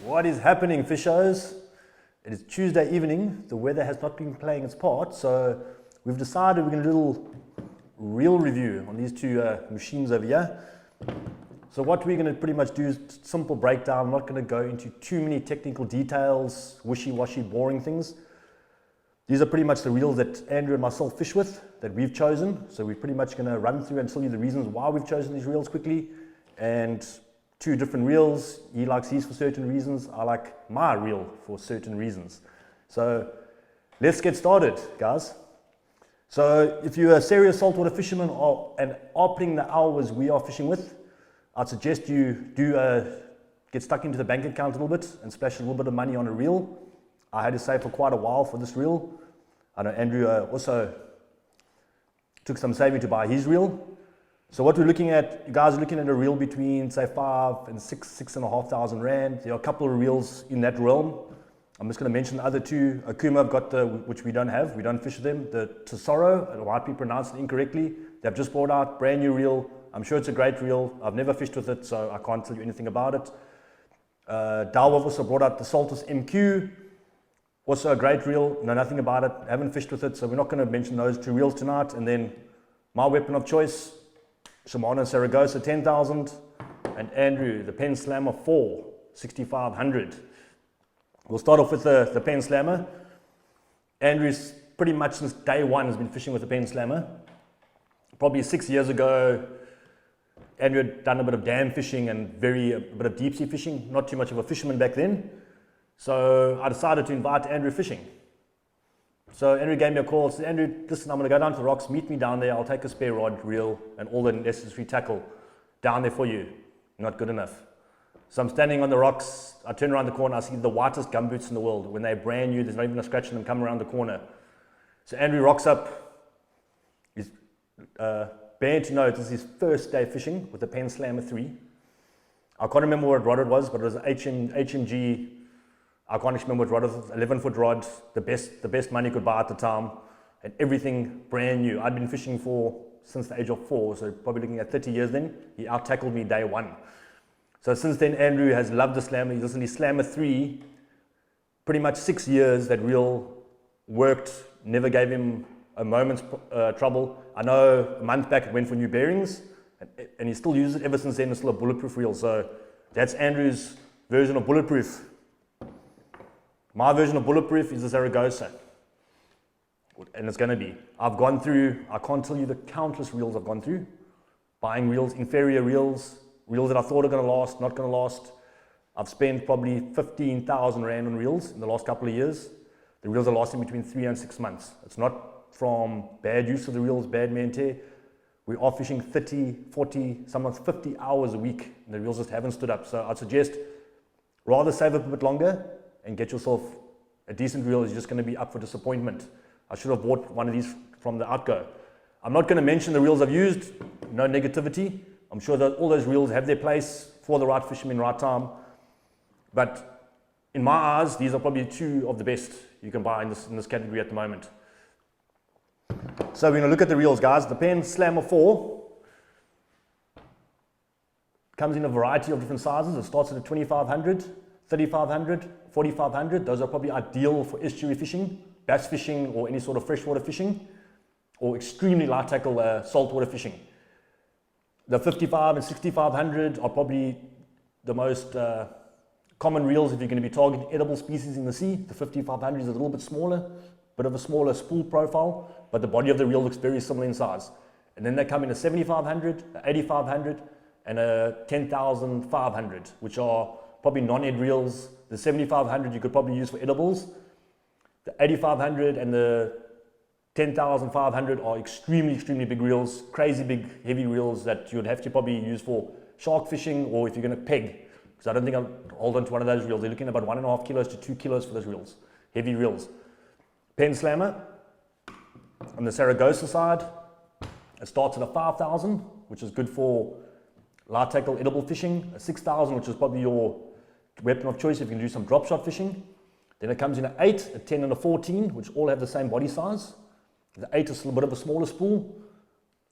What is happening, fishers? It is Tuesday evening. The weather has not been playing its part, so we've decided we're going to do a little reel review on these two machines over here. So what we're going to pretty much do is simple breakdown. I'm not going to go into too many technical details, wishy-washy, boring things. These are pretty much the reels that Andrew and myself fish with, that we've chosen. So we're pretty much going to run through and tell you the reasons why we've chosen these reels quickly. And two different reels. He likes his for certain reasons. I like my reel for certain reasons. So let's get started, guys. So if you're a serious saltwater fisherman and are putting the hours we are fishing with, I'd suggest you do get stuck into the bank account a little bit and splash a little bit of money on a reel. I had to save for quite a while for this reel. I know Andrew also took some saving to buy his reel. So what we're looking at, you guys are looking at a reel between say 5 and 6,500 rand. There are a couple of reels in that realm. I'm just going to mention the other two. Akuma have got which we don't have. We don't fish them. The Tesoro, it might be pronounced incorrectly. They've just brought out brand new reel. I'm sure it's a great reel. I've never fished with it, so I can't tell you anything about it. Dalwolf also brought out the Saltus MQ. Also a great reel. Know nothing about it. Haven't fished with it, so we're not going to mention those two reels tonight. And then my weapon of choice, Shimano Saragosa 10,000, and Andrew, the Penn Slammer 4, 6,500. We'll start off with the Penn Slammer. Andrew's pretty much since day one has been fishing with the Penn Slammer. Probably 6 years ago, Andrew had done a bit of dam fishing and a bit of deep sea fishing. Not too much of a fisherman back then. So I decided to invite Andrew fishing. So Andrew gave me a call, said, Andrew, listen, I'm going to go down to the rocks, meet me down there, I'll take a spare rod, reel, and all the necessary tackle down there for you. Not good enough. So I'm standing on the rocks, I turn around the corner, I see the whitest gumboots in the world. When they're brand new, there's not even a scratch in them, come around the corner. So Andrew rocks up, he's bare to know this is his first day fishing with the Penn Slammer 3. I can't remember what rod it was, but it was an HMG. I can't actually remember what rod it was, 11-foot rod, the best money you could buy at the time, and everything brand new. I'd been fishing since the age of 4, so probably looking at 30 years then. He out-tackled me day one. So since then, Andrew has loved the Slammer. He's listened to Slammer 3, pretty much 6 years. That reel worked, never gave him a moment's trouble. I know a month back it went for new bearings, and he still uses it ever since then. It's still a bulletproof reel. So that's Andrew's version of bulletproof. My version of bulletproof is the Saragosa, and it's going to be. I've gone through, I can't tell you the countless reels I've gone through, buying reels, inferior reels, reels that I thought are going to last, not going to last. I've spent probably 15,000 rand on reels in the last couple of years. The reels are lasting between 3 and 6 months. It's not from bad use of the reels, bad wear and tear. We are fishing 30, 40, sometimes 50 hours a week, and the reels just haven't stood up. So I'd suggest rather save up a bit longer and get yourself a decent reel. Is just going to be up for disappointment. I should have bought one of these from the outgo. I'm not going to mention the reels I've used, no negativity. I'm sure that all those reels have their place for the right fisherman, right time. But in my eyes, these are probably two of the best you can buy in this category at the moment. So we're going to look at the reels, guys. The Penn Slammer 4 comes in a variety of different sizes. It starts at a 2,500. 3,500, 4,500, those are probably ideal for estuary fishing, bass fishing, or any sort of freshwater fishing, or extremely light tackle saltwater fishing. The 55 and 6,500 are probably the most common reels if you're going to be targeting edible species in the sea. The 5,500 is a little bit smaller, bit of a smaller spool profile, but the body of the reel looks very similar in size. And then they come in a 7,500, a 8,500, and a 10,500, which are probably non-ed reels. The 7,500 you could probably use for edibles. The 8,500 and the 10,500 are extremely big reels, crazy big, heavy reels that you would have to probably use for shark fishing or if you're going to peg. Because I don't think I'll hold on to one of those reels. They're looking at about 1.5 kilos to 2 kilos for those reels, heavy reels. Penn Slammer on the Saragosa side, it starts at a 5,000, which is good for light tackle edible fishing. A 6,000, which is probably your weapon of choice if you can do some drop shot fishing. Then it comes in an 8, a 10 and a 14, which all have the same body size. The 8 is a bit of a smaller spool.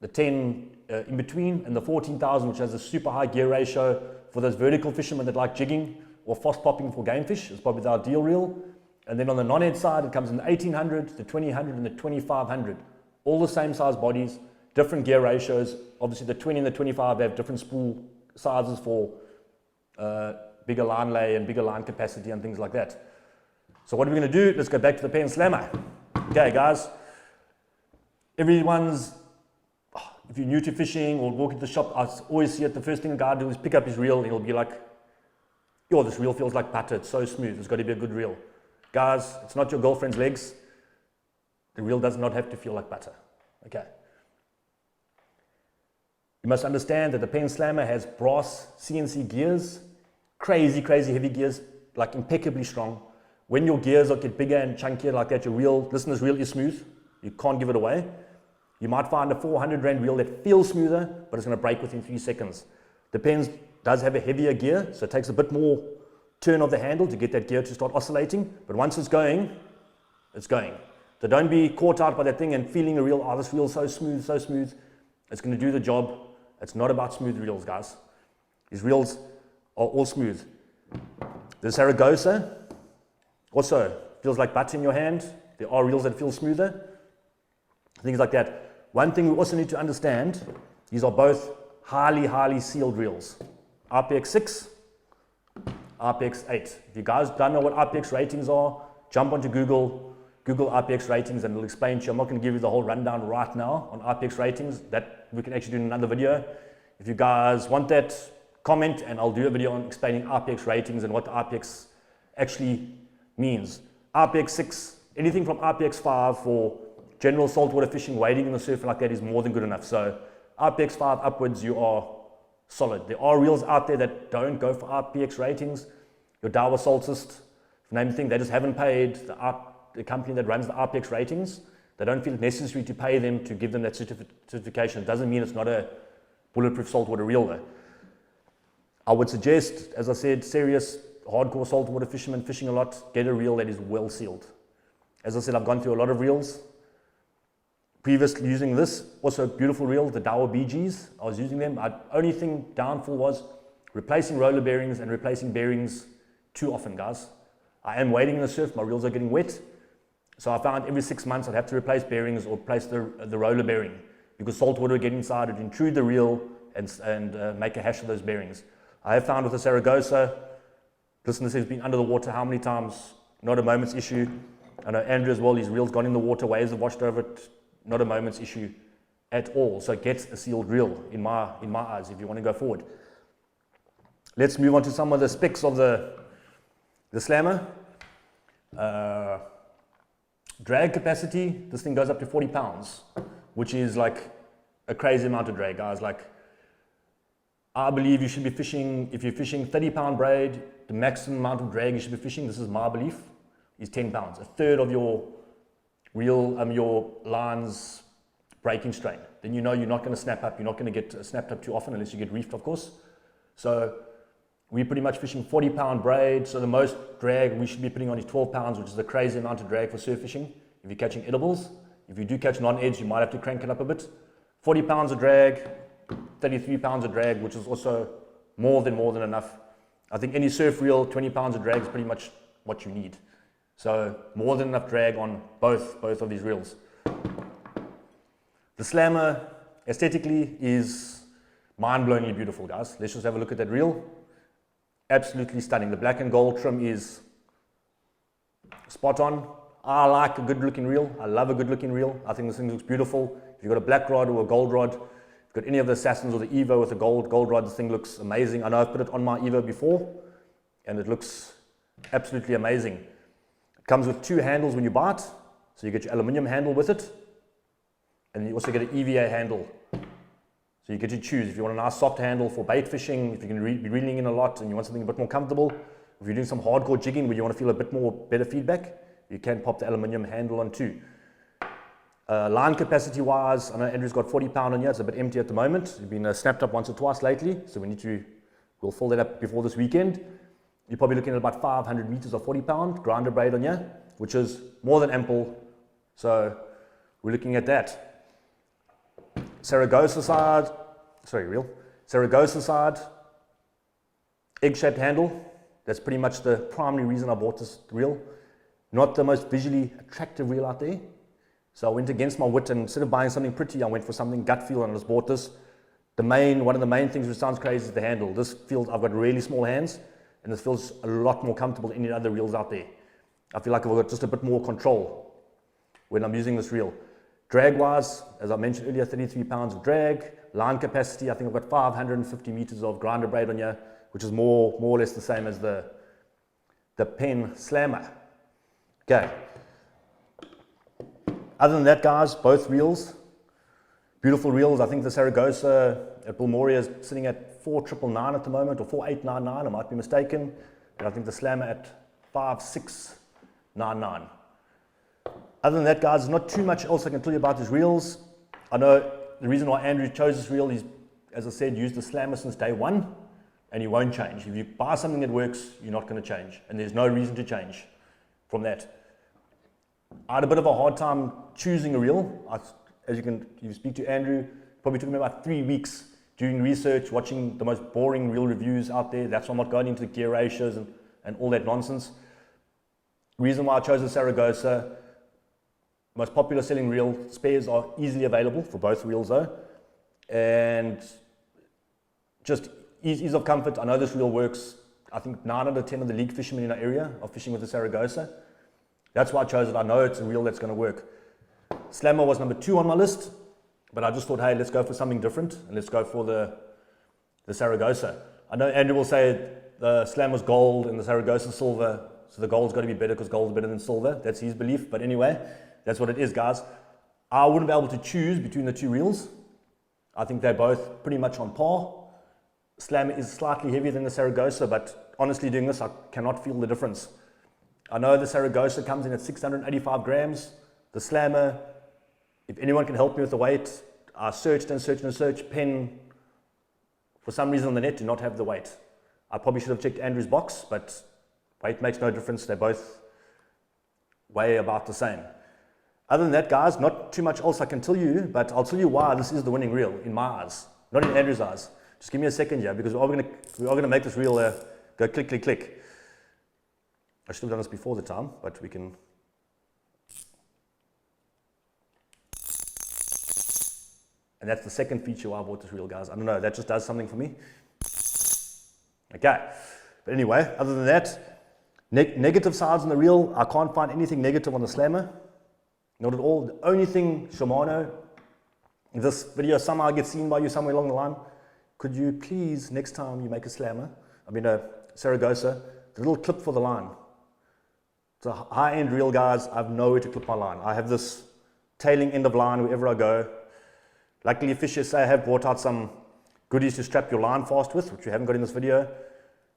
The 10 in between, and the 14,000, which has a super high gear ratio for those vertical fishermen that like jigging or fast popping for game fish is probably the ideal reel. And then on the non-head side, it comes in the 1800, the 2000 and the 2500. All the same size bodies, different gear ratios. Obviously the 20 and the 25 have different spool sizes for bigger line lay and bigger line capacity and things like that. So what are we going to do? Let's go back to the Penn Slammer. Okay guys, everyone's, if you're new to fishing or walking to the shop, I always see it, the first thing a guy does is pick up his reel and he'll be like, yo, this reel feels like butter, it's so smooth, it's got to be a good reel. Guys, it's not your girlfriend's legs. The reel does not have to feel like butter. Okay. You must understand that the Penn Slammer has brass CNC gears, crazy heavy gears, like impeccably strong. When your gears get bigger and chunkier like that, your reel, listen, this reel is smooth. You can't give it away. You might find a 400 Rand reel that feels smoother, but it's going to break within 3 seconds. The Penn does have a heavier gear, so it takes a bit more turn of the handle to get that gear to start oscillating. But once it's going, it's going. So don't be caught out by that thing and feeling a reel, oh, this reel's so smooth, so smooth. It's going to do the job. It's not about smooth reels, guys. These reels are all smooth. The Saragosa also feels like butter in your hand. There are reels that feel smoother. Things like that. One thing we also need to understand, these are both highly sealed reels. RPX 6, RPX 8. If you guys don't know what RPX ratings are, jump onto Google RPX ratings and it'll explain to you. I'm not going to give you the whole rundown right now on RPX ratings. That we can actually do in another video. If you guys want that, comment and I'll do a video on explaining RPX ratings and what the RPX actually means. RPX 6, anything from RPX 5 for general saltwater fishing, wading in the surf like that is more than good enough. So RPX 5 upwards, you are solid. There are reels out there that don't go for RPX ratings. Your Dow Saltist, name the thing, they just haven't paid the company that runs the RPX ratings. They don't feel it necessary to pay them to give them that certification. It doesn't mean it's not a bulletproof saltwater reel though. I would suggest, as I said, serious, hardcore saltwater fishermen fishing a lot, get a reel that is well sealed. As I said, I've gone through a lot of reels. Previously using this, also a beautiful reel, the Dow BGs, I was using them. My only thing downfall was replacing roller bearings and replacing bearings too often, guys. I am wading in the surf, my reels are getting wet. So I found every 6 months I'd have to replace bearings or replace the roller bearing because salt water would get inside, it intrude the reel and make a hash of those bearings. I have found with the Saragosa, listen, this has been under the water how many times? Not a moment's issue. I know Andrew as well, his reel's gone in the water, waves have washed over it, not a moment's issue at all. So get a sealed reel in my eyes if you want to go forward. Let's move on to some of the specs of the Slammer. Drag capacity, this thing goes up to 40 pounds, which is like a crazy amount of drag, guys. Like, I believe you should be fishing, if you're fishing 30-pound braid, the maximum amount of drag you should be fishing, this is my belief, is 10 pounds. A third of your reel, your line's breaking strain. Then you know you're not going to snap up, you're not going to get snapped up too often unless you get reefed, of course. So we're pretty much fishing 40-pound braid, so the most drag we should be putting on is 12 pounds, which is a crazy amount of drag for surf fishing. If you're catching edibles, if you do catch non-edge, you might have to crank it up a bit. 40 pounds of drag, 33 pounds of drag, which is also more than enough. I think any surf reel, 20 pounds of drag is pretty much what you need. So more than enough drag on both of these reels. The Slammer aesthetically is mind-blowingly beautiful, guys. Let's just have a look at that reel. Absolutely stunning. The black and gold trim is spot on. I like a good looking reel. I love a good looking reel. I think this thing looks beautiful. If you've got a black rod or a gold rod, if you've got any of the Assassins or the Evo with a gold rod, this thing looks amazing. I know I've put it on my Evo before and it looks absolutely amazing. It comes with 2 handles when you bite. So you get your aluminium handle with it. And you also get an EVA handle. So you get to choose if you want a nice soft handle for bait fishing, if you're going to be reeling in a lot and you want something a bit more comfortable. If you're doing some hardcore jigging where you want to feel a bit more better feedback, you can pop the aluminium handle on too. Line capacity wise, I know Andrew's got 40 pound on here, it's a bit empty at the moment. It's been snapped up once or twice lately, so we'll fill that up before this weekend. You're probably looking at about 500 meters of 40 pound grinder braid on here, which is more than ample. So we're looking at that. Saragosa side, egg-shaped handle, That's pretty much the primary reason I bought this reel. Not the most visually attractive reel out there. So I went against my wit, and instead of buying something pretty, I went for something gut feel and I just bought this. One of the main things which sounds crazy is the handle. This feels, I've got really small hands, and this feels a lot more comfortable than any other reels out there. I feel like I've got just a bit more control when I'm using this reel. Drag wise, as I mentioned earlier, 33 pounds of drag. Line capacity, I think I've got 550 meters of grinder braid on here, which is more or less the same as the Penn Slammer. Okay. Other than that, guys, both reels, beautiful reels. I think the Saragosa at Bulmoria is sitting at 4,999 at the moment, or 4,899, I might be mistaken. And I think the Slammer at 5,699. Other than that, guys, there's not too much else I can tell you about these reels. I know the reason why Andrew chose this reel is, as I said, used the Slammer since day one, and he won't change. If you buy something that works, you're not going to change, and there's no reason to change from that. I had a bit of a hard time choosing a reel. As you speak to Andrew, it probably took me about 3 weeks doing research, watching the most boring reel reviews out there. That's why I'm not going into the gear ratios and all that nonsense. Reason why I chose the Saragosa, most popular selling reel. Spares are easily available for both reels though. And just ease of comfort. I know this reel works. I think 9 out of 10 of the league fishermen in our area are fishing with the Saragosa. That's why I chose it. I know it's a reel that's going to work. Slammer was number 2 on my list, but I just thought, hey, let's go for something different, and let's go for the Saragosa. I know Andrew will say the Slammer's gold and the Saragosa silver, so the gold's got to be better because gold's better than silver. That's his belief, but anyway, that's what it is, guys. I wouldn't be able to choose between the two reels. I think they're both pretty much on par. Slammer is slightly heavier than the Saragosa, but honestly doing this, I cannot feel the difference. I know the Saragosa comes in at 685 grams. The Slammer, if anyone can help me with the weight, I searched and searched and searched. Penn, for some reason on the net, do not have the weight. I probably should have checked Andrew's box, but weight makes no difference. They both weigh about the same. Other than that, guys, not too much else I can tell you, but I'll tell you why this is the winning reel in my eyes, not in Andrew's eyes. Just give me a second here, because we are gonna make this reel go click, click, click. I should have done this before the time, but we can. And that's the second feature why I bought this reel, guys. I don't know, that just does something for me. Okay, but anyway, other than that, negative sides on the reel, I can't find anything negative on the Slammer. Not at all. The only thing, Shimano, if this video somehow gets seen by you somewhere along the line, could you please, next time you make a Saragosa, the little clip for the line. It's a high-end reel, guys. I have nowhere to clip my line. I have this tailing end of line wherever I go. Luckily, Fish SA have brought out some goodies to strap your line fast with, which you haven't got in this video.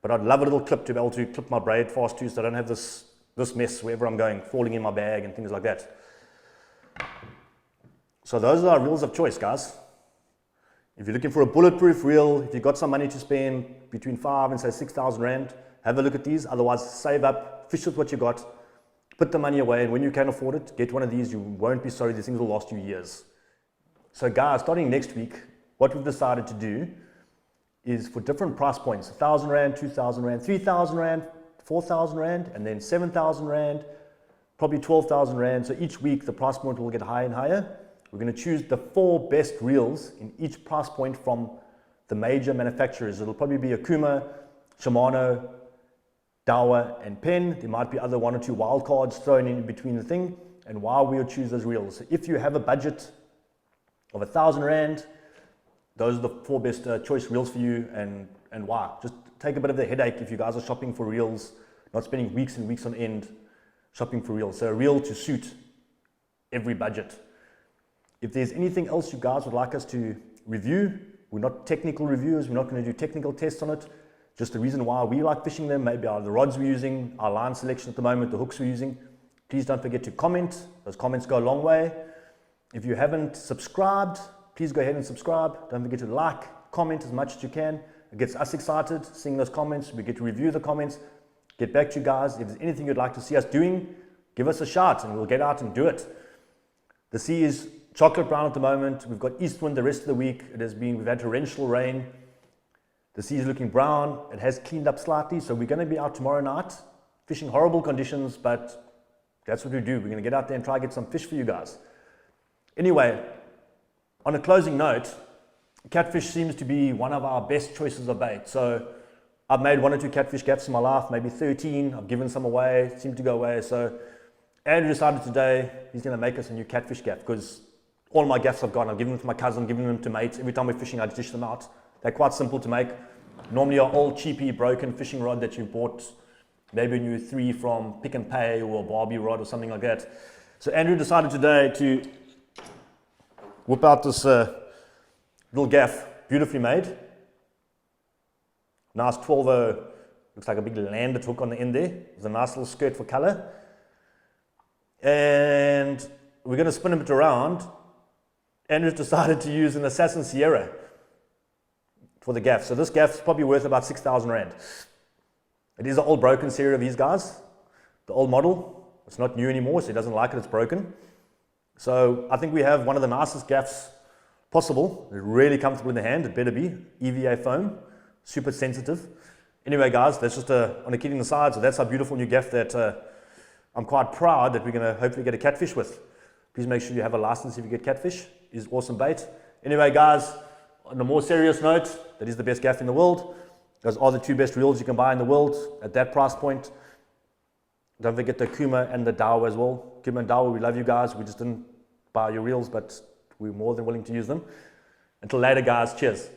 But I'd love a little clip to be able to clip my braid fast too, so I don't have this mess wherever I'm going, falling in my bag and things like that. So those are our reels of choice, guys. If you're looking for a bulletproof reel, if you've got some money to spend between 5 and say 6,000 Rand, have a look at these. Otherwise, save up, fish with what you got, put the money away, and when you can afford it, get one of these. You won't be sorry. These things will last you years. So guys, starting next week, what we've decided to do is for different price points, 1,000 Rand, 2,000 Rand, 3,000 Rand, 4,000 Rand, and then 7,000 Rand, probably 12,000 Rand. So each week the price point will get higher and higher. We're going to choose the 4 best reels in each price point from the major manufacturers. It'll probably be Akuma, Shimano, Daiwa, and Penn. There might be other 1 or 2 wild cards thrown in between the thing, and why we'll choose those reels. So if you have a budget of 1,000 Rand, those are the 4 best choice reels for you, and why. Just take a bit of the headache if you guys are shopping for reels, not spending weeks and weeks on end shopping for reels. So a reel to suit every budget. If there's anything else you guys would like us to review, we're not technical reviewers, we're not going to do technical tests on it. Just the reason why we like fishing them, maybe the rods we're using, our line selection at the moment, the hooks we're using. Please don't forget to comment. Those comments go a long way. If you haven't subscribed, please go ahead and subscribe. Don't forget to like, comment as much as you can. It gets us excited seeing those comments. We get to review the comments, get back to you guys. If there's anything you'd like to see us doing, give us a shout and we'll get out and do it. The sea is chocolate brown at the moment. We've got east wind the rest of the week. We've had torrential rain. The sea is looking brown. It has cleaned up slightly, so we're going to be out tomorrow night, fishing horrible conditions, but that's what we do. We're going to get out there and try to get some fish for you guys. Anyway, on a closing note, catfish seems to be one of our best choices of bait. So I've made 1 or 2 catfish gaffs in my life, maybe 13. I've given some away, seem to go away. So Andrew decided today he's going to make us a new catfish gaff, because all my gaffs I've got, I've given them to my cousin, given them to mates. Every time we're fishing, I dish them out. They're quite simple to make. Normally an old cheapy broken fishing rod that you bought maybe when you were 3 from Pick and Pay or a Barbie rod or something like that. So Andrew decided today to whip out this little gaff, beautifully made. Nice 12-0, looks like a big landed hook on the end there. There's a nice little skirt for color. And we're going to spin it around. Andrew's decided to use an Assassin Sierra for the gaff. So this gaff is probably worth about 6,000 Rand. It is an old broken Sierra of these guys, the old model. It's not new anymore, so he doesn't like it, it's broken. So I think we have one of the nicest gaffs possible. They're really comfortable in the hand, it better be. EVA foam, super sensitive. Anyway guys, that's just on a kidding aside, so that's our beautiful new gaff that I'm quite proud that we're going to hopefully get a catfish with. Please make sure you have a license if you get catfish. It's awesome bait. Anyway guys, on a more serious note, that is the best gaff in the world. Those are the 2 best reels you can buy in the world at that price point. Don't forget the Kuma and the Dao as well. Kuma and Dao, we love you guys. We just didn't buy your reels, but we're more than willing to use them. Until later guys, cheers.